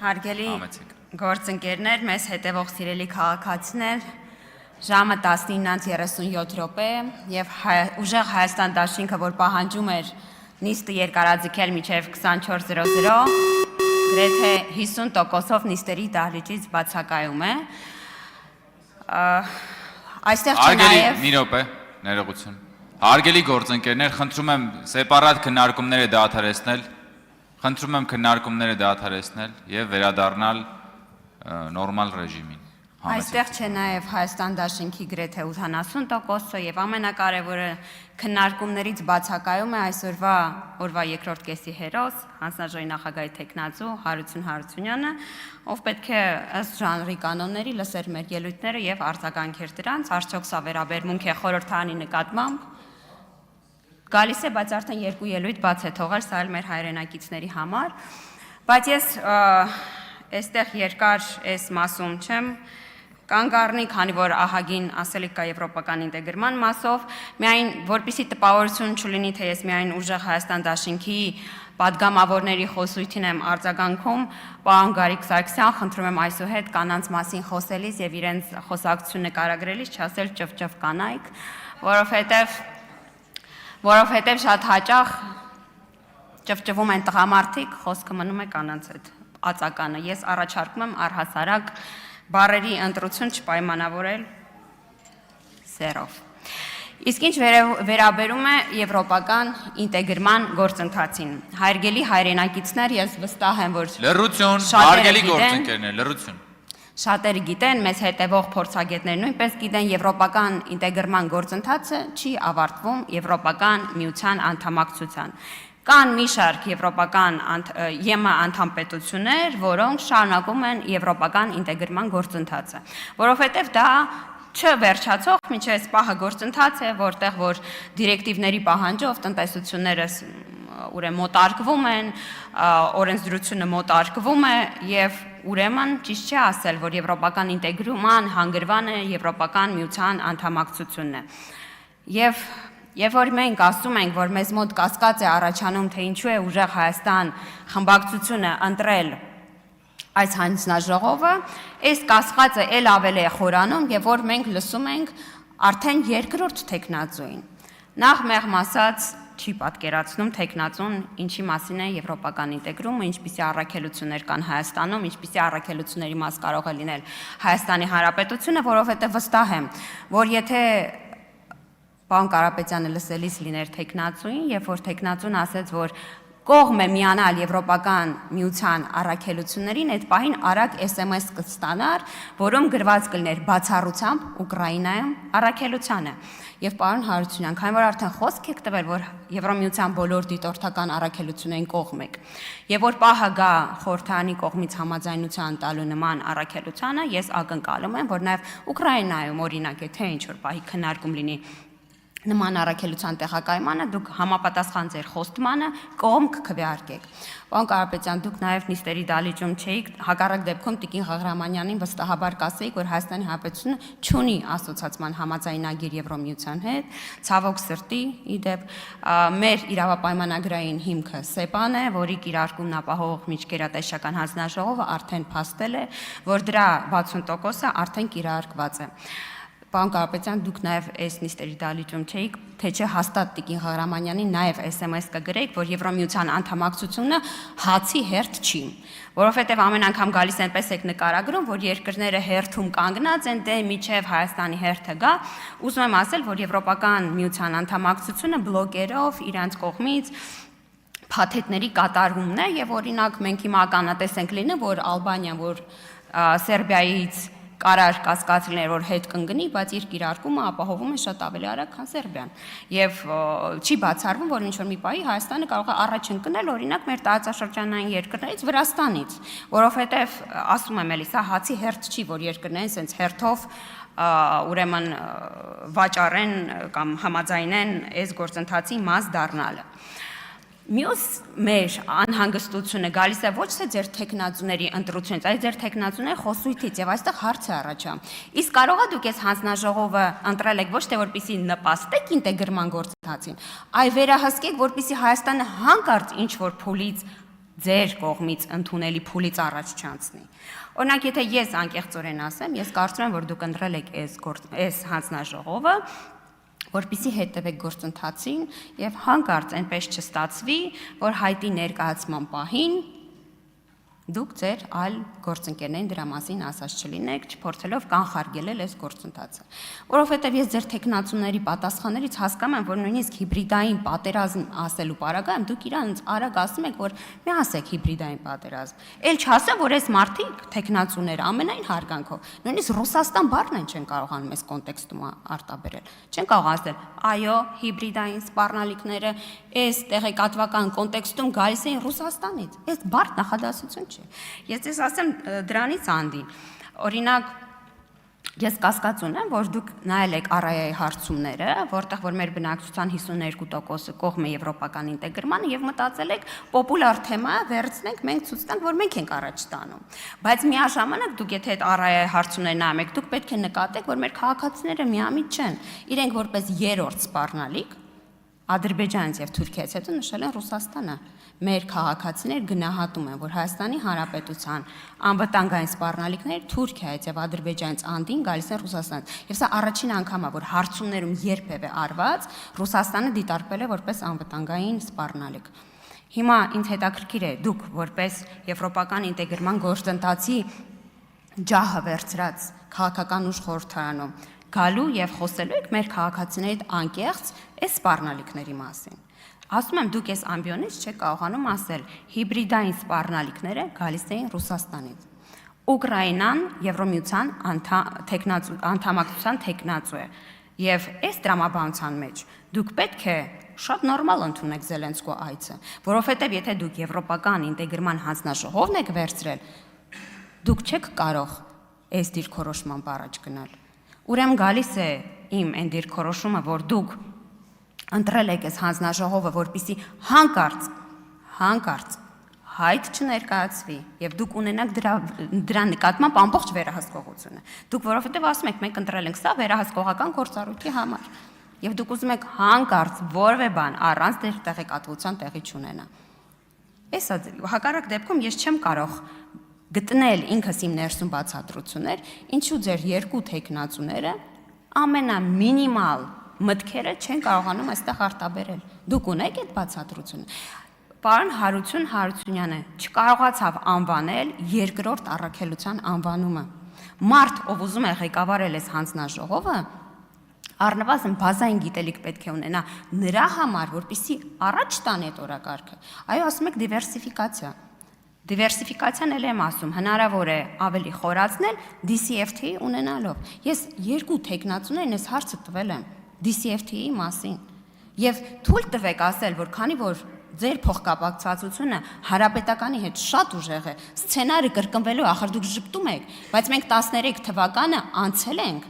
Հարգելի գործընկերներ, մեզ հետևող սիրելի քաղաքացիներ, ժամը 19:37 եւ ուժեղ Հայաստան դաշինքը, որ պահանջում էր նիստը երկարաձգել մինչեւ 24:00, գրեթե 50%-ով նիստերի դահլիճից բացակայում է։ Այստեղ չէ նաեւ մի րոպե, ներողություն։ Հարգելի գործընկերներ, խնդրում եմ սեպարատ քննարկումները դադարեցնել։ Խնդրում եմ քննարկումները դադարեցնել եւ վերադառնալ նորմալ ռեժիմին։ Այստեղ չէ նաեւ Հայաստան դաշինքի գրեթե 80%-ը եւ ամենակարևորը քննարկումներից բացակայում է այսօրվա երկրորդ կեսի հերոս, հանձնաժողովի նախագահի թեկնածու Հարություն Հարությունյանը, ով պետք է ըստ ժանրի կանոնների լսեր մեր ելույթները եւ արձագանքեր դրանց, արդյոք սա վերաբերմունք է խորհրդարանի նկատմամբ։ Գալիս է, բայց արդեն երկու ելույթ բաց է թողել, սա էլ մեր հայրենակիցների համար, բայց ես այստեղ երկար այս մասում չեմ կանգ առնի, քանի որ ահագին ասելիք կա եվրոպական ինտեգրման մասով, միայն որպեսզի տպավորություն չլինի, թե ես միայն ուժեղ Հայաստան դաշինքի պատգամավորների խոսույթին եմ արձագանքում, պարոն Գարիկ Սարգսյան, խնդրում եմ այսուհետ կանանց մասին խոսելիս եւ իրենց խոսակցություն նկարագրելիս չասել ճվճվ կանայք, որովհետև շատ հաճախ ճվճվում են տղամարդիկ, խոսքը մնում է կանանց հետ, ածականը։ Ես առաջարկում եմ առհասարակ բառերի ընտրություն չպայմանավորել սերով։ Իսկ ինչ վերաբերում է եվրոպական ինտեգրման գործընթացին, հարգելի հայրենակիցներ, ես վստահ եմ, որ լռություն, հարգելի գործընկերներ, լռություն։ Շատերը գիտեն, մեզ հետևող փորձագետներ նույնպես գիտեն, եվրոպական ինտեգրման գործընթացը չի ավարտվում եվրոպական միության անդամակցության։ Կան մի շարք եվրոպական ԵՄ անդամ պետություններ, որոնք շարունակում են եվրոպական ինտեգրման գործընթացը, որովհետև դա չվերջացող մինչև այս պահը գործընթաց է, որտեղ որ դիրեկտիվների պահանջով տնտեսությունները ուրեմն մոտարկվում են, օրենսդրությունը մոտարկվում է եւ ուրեմն ճիշտ չէ ասել, որ եվրոպական ինտեգրման հանգրվանը եվրոպական միության անդամակցությունն է։ Եվ որ մենք ասում ենք, որ մեզ մոտ կասկած է առաջանում, թե ինչու է ուժեղ Հայաստան խմբակցությունը ընտրել այս հանձնաժողովը, այս կասկածը ել ավել է խորանում եւ որ մենք լսում ենք արդեն երկրորդ թեկնածուին։ Նախ մեղմ ասած չի պատկերացնում թեկնածուն ինչի մասին է եվրոպական ինտեգրումը, ինչպիսի առաքելություններ կան Հայաստանում, ինչպիսի առաքելությունների մաս կարող է լինել Հայաստանի Հանրապետությունը, որովհետեւ վստահ եմ, որ եթե պարոն Կարապետյանը լսելիս լիներ թեկնածուին, երբ որ թեկնածուն ասեց, որ կողմ է միանալ եվրոպական միության առաքելություններին, այդ պահին արագ SMS կստանար, որում գրված կլիներ բացառությամբ Ուկրաինայում առաքելությանը։ Եվ պարոն Հարությունյան, քանի որ արդեն խոսք եք տվել, որ Եվրամիության բոլոր դիտորդական առաքելություններին կողմ եք, եւ որ պահը գա խորհրդարանի կողմից համաձայնության տալու նման առաքելությանը, ես ակնկալում եմ, որ նաեւ Ուկրաինայում օրինակ է թե ինչ որ պահի քննարկում լինի նման առաքելության տեղակայմանը, դուք համապատասխան ձեր խոստմանը կողմ կքվեարկեք։ Պարոն Կարապետյան, դուք նաև նիստերի դահլիճում չէիք, հակառակ դեպքում Տիկին Ղաղրամանյանին վստահաբար կասեիք, որ Հայաստանի Հանրապետությունը չունի ասոցիացման համաձայնագիր Եվրամիության հետ, ցավոք սրտի, իդեպ մեր իրավապայմանագրային հիմքը ՍԵՊԱ-ն է, որի կիրարկումն ապահովող միջկերատեսչական հանձնաժողովը արդեն փաստել է, որ դրա 60%-ը արդեն կիրարկված է։ Պարոն Կարապետյան, դուք նաև այս նիստերի դահլիճում չէիք, թե չէ հաստատ Տիկին Ղաղրամանյանին նաև SMS կգրեիք, որ Եվրամիության անդամակցությունը հացի հերթ չի, որովհետև ամեն անգամ գալիս այնպես եք նկարագրում, որ երկրները հերթում կանգնած են, դե միջև Հայաստանի հերթը գա, ուզում եմ ասել, որ Եվրոպական միության անդամակցությունը բլոկերով իրանց կողմից փաթեթների կատարումն է եւ օրինակ մենք հիմա ականատես ենք լինում, որ Ալբանիան, որ Սերբիայից կարար կասկածներ, որ հետ կընկնի, բայց իր կիրարկումը ապահովում է շատ ավելի արագ, քան Սերբիան։ Եվ չի բացառվում, որ ինչ-որ մի պահի Հայաստանը կարող է առաջ ընկնել, օրինակ մեր տարածաշրջանային երկրներից Վրաստանից, որովհետև ասում եմ էլի, սա հացի հերթ չի, որ երկրներն sense հերթով ուրեմն վաճառեն կամ համաձայնեն այս գործընթացի մաս դառնալը։ Մյուս մեր անհանգստությունը գալիս է ոչ թե ձեր թեկնածուների ընտրությունից, այլ ձեր թեկնածուների խոսույթից եւ այստեղ հարց է առաջանում։ Իսկ կարող է դուք այս հանձնաժողովը ընտրել եք ոչ թե որպեսզի նպաստեք ինտեգրման գործընթացին, այլ վերահսկեք, որպեսզի Հայաստանը հանկարծ ինչ որ փուլից ձեր կողմից ընդունելի փուլից առաջ չանցնի։ Օրինակ, եթե ես անկեղծորեն ասեմ, ես կարծում եմ, որ դուք ընտրել եք այս հանձնաժողովը, որպեսզի հետևեք գործընթացին եւ հանկարծ այնպես չստացվի, որ հայտի ներկայացման պահին դուք ձեր այլ գործընկերներին դրա մասին ասած չլինեք, չփորձելով կանխարգելել այս գործընթացը։ Որովհետև ես ձեր տեխնացուների պատասխաններից հասկանում եմ, որ նույնիսկ հիբրիդային պատերազմ ասելու պարագայում դուք իրանց արագ ասում եք, որ մի ասեք հիբրիդային պատերազմ։ Էլ չասեմ, որ այս մարդիկ տեխնացուները ամենայն հարգանքով, նույնիսկ Ռուսաստան բառն են չեն կարողանում այս կոնտեքստում արտաբերել։ Չեն կարող ասել, այո, հիբրիդային սպառնալիքները այս տեղեկատվական կոնտեքստում գալիս են Ռուսաստանից։ Այս բառ նախադասություն չէ։ Ես ես ասեմ դրանից անդին։ Օրինակ, ես կասկած ունեմ, որ դուք նայել եք Արայայի հարցումները, որտեղ որ մեր բնակչության 52%-ը կողմ է եվրոպական ինտեգրմանը եւ մտածել եք պոպուլար թեմա վերցնենք, մենք ցույց տանք, որ մենք ենք առաջ տանում։ Բայց միաժամանակ դուք եթե այդ Արայայի հարցումները նայում եք, դուք պետք է նկատեք, որ մեր քաղաքացիները միամիտ չեն։ Իրենք որպես երրորդ սպառնալիք Ադրբեջանից եւ Թուրքիայից հետո նշել են Ռուսաստանը։ Մեր քաղաքացիներ գնահատում են, որ Հայաստանի Հանրապետության անվտանգային սպառնալիքները Թուրքիայից եւ Ադրբեջանից անդին գալիս են Ռուսաստանից։ Եվ սա առաջին անգամն է, որ հարցումներում երբևէ արված Ռուսաստանը դիտարկվել է որպես անվտանգային սպառնալիք։ Հիմա ինձ հետաքրքիր է դուք որպես եվրոպական ինտեգրման գործընթացի ջահը վերցրած քաղաքական ուժ խորհրդարանում գալու եւ խոսելու եք մեր քաղաքացիների անկեղծ այս սպառնալիքների մասին։ Ասում եմ, դուք այս ամբիոնից չեք կարողանում ասել, հիբրիդային սպառնալիքները գալիս էին Ռուսաստանից։ Ուկրաինան Եվրոմիության անդամակցության թեկնածու է։ Եվ այս տրամաբանության մեջ դուք պետք է շատ նորմալ ընդունեք Զելենսկու այցը, որովհետև եթե դուք եվրոպական ինտեգրման հանձնաժողովն եք վերցրել, դուք չեք կարող այս դիրքորոշման առաջ գնալ։ Ուրեմն գալիս է իմ այն դիրքորոշումը, որ դուք ընտրել եք այս հանձնաժողովը, որպեսզի հանկարծ հայտ չներկայացվի եւ դուք ունենաք դրա նկատմամբ ամբողջ վերահսկողությունը։ Դուք որովհետեւ ասում եք մենք ընտրել ենք սա վերահսկողական գործառույթի համար եւ դուք ուզում եք հանկարծ որևէ բան առանց դեր տեղեկատվության տեղի չունենա։ Էսա հակառակ դեպքում ես չեմ կարող գտնել ինքս իմ ներսում բացատրություններ, ինչու ձեր երկու տեխնացուները ամենամինիմալ մտքերը չեն կարողանում այստեղ արտաբերել։ Դուք ունեք այդ բացատրությունը։ Պարոն Հարություն Հարությունյանը չկարողացավ անվանել երկրորդ առաքելության անվանումը։ Մարդ, ով ուզում է ղեկավարել այս հանձնաժողովը, առնվազն բազային գիտելիք պետք է ունենա նրա համար, որպեսզի առաջ տանի այդ օրակարգը։ Այո, ասում եք դիվերսիֆիկացիա։ Դիվերսիֆիկացիան էլ եմ ասում, հնարավոր է ավելի խորացնել DCFTA ունենալով։ Ես երկու տեխնացուներին այս հարցը տվել եմ DCFTA-ի մասին։ Եվ թույլ տվեք ասել, որ քանի որ ձեր փոխկապակցվածությունը հարաբետականի հետ շատ ուժեղ է, սցենարը կրկնվելու ախր դուք ճպտում եք, բայց մենք 13 թվականը անցել ենք։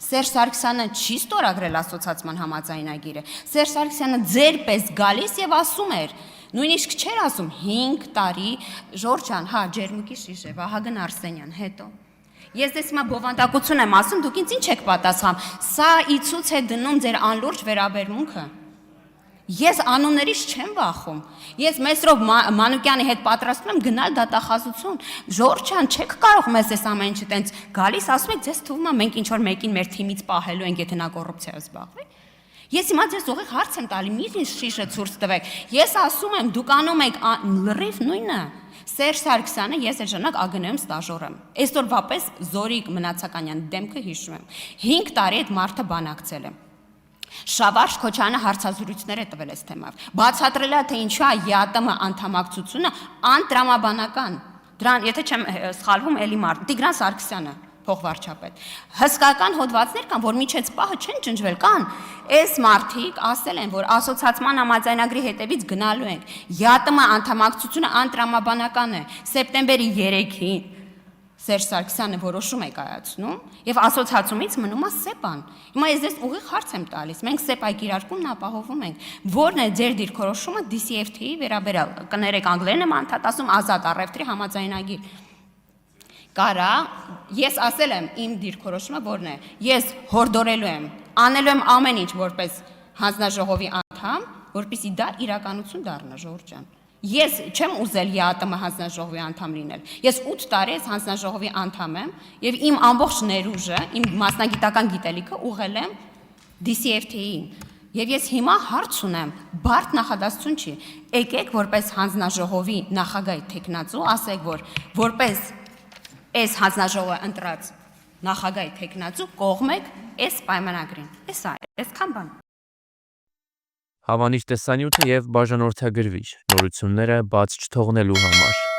Սերժ Սարգսյանը չի ստորագրել ասոցիացիան համաձայնագիրը։ Սերժ Սարգսյանը ձեր պես գալիս եւ ասում էր, նույնիսկ չէր ասում 5 տարի, Ժորժ ջան, հա, ջերմուկի շիշ է, Վահագն Արսենյան, հետո։ Ես դες հիմա բովանդակություն եմ ասում, դուք ինձ ինչ եք պատասխանում։ Սա ի ցույց է դնում ձեր անլուրջ վերաբերմունքը։ Ես անուններից չեմ վախում։ Ես Մեսրոպ Մանուկյանի հետ պատրաստվում եմ գնալ դատախազություն։ Ժորժ ջան, չեք կարող մեզ այս ամեն ինչը տենց գալիս ասում եք, ձեզ թվում է մենք ինչ որ մեկին մեր թիմից պահելու ենք, եթե նա կոռուպցիայով զբաղվի։ Ես հիմա ձեզ ուղիղ հարց եմ տալի, մի շիշը ցուրտ տվեք։ Ես ասում եմ, դուք անում եք լրիվ նույնը։ Սերժ Սարգսյանը ես այդ ժամանակ ԱԳՆ-ում ստաժոր եմ։ Այսօրվա պես Զորիկ Մնացականյանի դեմքը հիշում եմ։ 5 տարի այդ մարդը բանակցել եմ։ Շավարժ Քոչյանը հարցազրույցներ է տվել այս թեմայով։ Բացատրել է, թե ինչու է ԵԱՏՄ անդամակցությունը անտրամաբանական։ Դրան, եթե չեմ սխալվում, էլի մարդ Տիգրան Սարգսյանը փոխվարչապետ։ Հսկական հոդվածներ կան, որ միջից պահը չեն ջնջվել, կան։ Այս մարդիկ ասել են, որ ասոցիացիան համաձայնագրի հետևից գնալու ենք։ ԵԱՏՄ անդամակցությունը անտրամաբանական է։ Սեպտեմբերի 3-ին Սերժ Սարգսյանը որոշում է կայացնում եւ ասոցիացիումից մնում է ՍԵՊ-ան։ Հիմա ես դες ուղիղ հարց եմ տալիս։ Մենք ՍԵՊ-ի կիրարկումն ապահովում ենք։ Որն է ձեր դիրքորոշումը DCFTA-ի վերաբերյալ։ Կներեք, անգլերեն եմ անդադասում ազատ առևտրի համաձայնագիր։ Կարա, ես ասել եմ իմ դիրքորոշումը որն է։ Ես հորդորելու եմ, անելու եմ ամեն ինչ որպես հանձնաժողովի անդամ, որպեսզի դա իրականություն դառնա, Ժորժ ջան։ Ես չեմ ուզել ԵԱՏՄ հանձնաժողովի անդամ լինել։ Ես 8 տարի այս հանձնաժողովի անդամ եմ եւ իմ ամբողջ ներուժը, իմ մասնագիտական գիտելիքը ուղղել եմ DCFTA-ին։ Եվ ես հիմա հարց ունեմ, բարդ նախադասություն չի։ Եկեք որպես հանձնաժողովի նախագահի տեխնացու, ասեք, որ որպես այս հանձնաժողովը ընտրած նախագահի տեխնացու կողմեք այս պայմանագրին։ Էսա է, այսքան բան։ Հավանիր տեսանյութը եւ բաժանորդագրվիր նորությունները բաց չթողնելու համար։